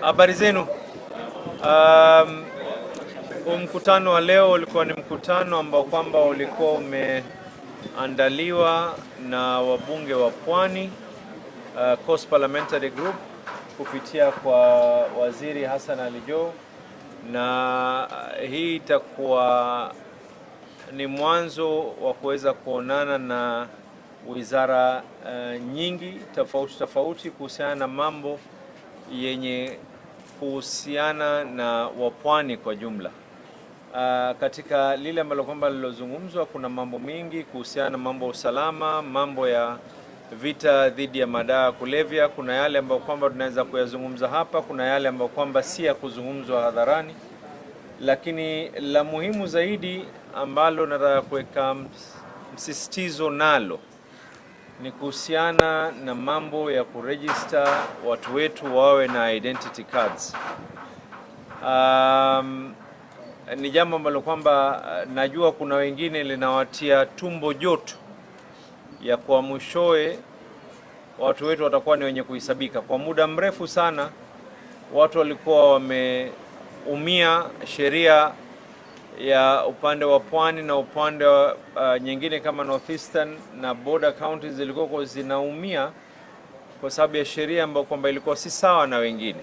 Habari zenu. Mkutano wa leo ulikuwa ni mkutano ambao kwamba ulikuwa umeandaliwa na wabunge wa Pwani, Coast Parliamentary Group, kupitia kwa Waziri Hassan Ali Joho, na hii itakuwa ni mwanzo wa kuweza kuonana na wizara nyingi tofauti kuhusiana na mambo yenye kuhusiana na wapwani kwa jumla. Katika lile ambalo kwamba lilozungumzwa, kuna mambo mengi kuhusiana na mambo ya usalama, mambo ya vita dhidi ya madawa kulevya. Kuna yale ambayo kwamba tunaweza kuyazungumza hapa, kuna yale ambayo kwamba si ya kuzungumzwa hadharani, lakini la muhimu zaidi ambalo nataka kuweka msisitizo nalo ni kuhusiana na mambo ya kuregister watu wetu wawe na identity cards. Ni jambo ambalo kwamba najua kuna wengine linawatia tumbo joto ya kwa mwishowe watu wetu watakuwa ni wenye kuhesabika. Kwa muda mrefu sana watu walikuwa wameumia sheria ya upande wa Pwani na upande wa nyingine kama Northeastern na border counties zilikuwa zinaumia kwa sababu ya sheria ambayo kwamba ilikuwa si sawa na wengine.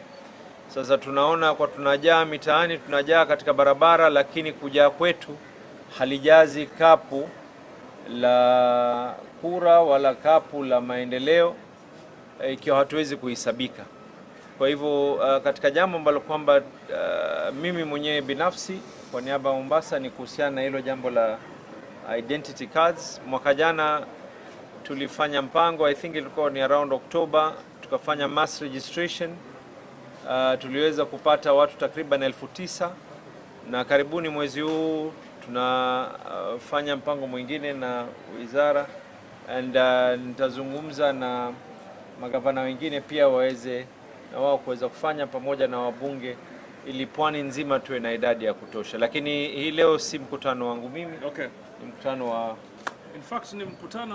Sasa tunaona kwa tunajaa mitaani, tunajaa katika barabara, lakini kujaa kwetu halijazi kapu la kura wala kapu la maendeleo, ikiwa hatuwezi kuhesabika. Kwa hivyo katika jambo ambalo kwamba mimi mwenyewe binafsi kwa niaba ya Mombasa ni kuhusiana na hilo jambo la identity cards. Mwaka jana tulifanya mpango, I think ilikuwa ni around October, tukafanya mass registration. Tuliweza kupata watu takriban 9,000, na karibuni mwezi huu tunafanya mpango mwingine na wizara, and nitazungumza na magavana wengine pia waweze na wao kuweza kufanya pamoja na wabunge ili Pwani nzima tuwe na idadi ya kutosha. Lakini hii leo si mkutano wangu mimi. Okay. Ni mkutano wa in fact ni mkutano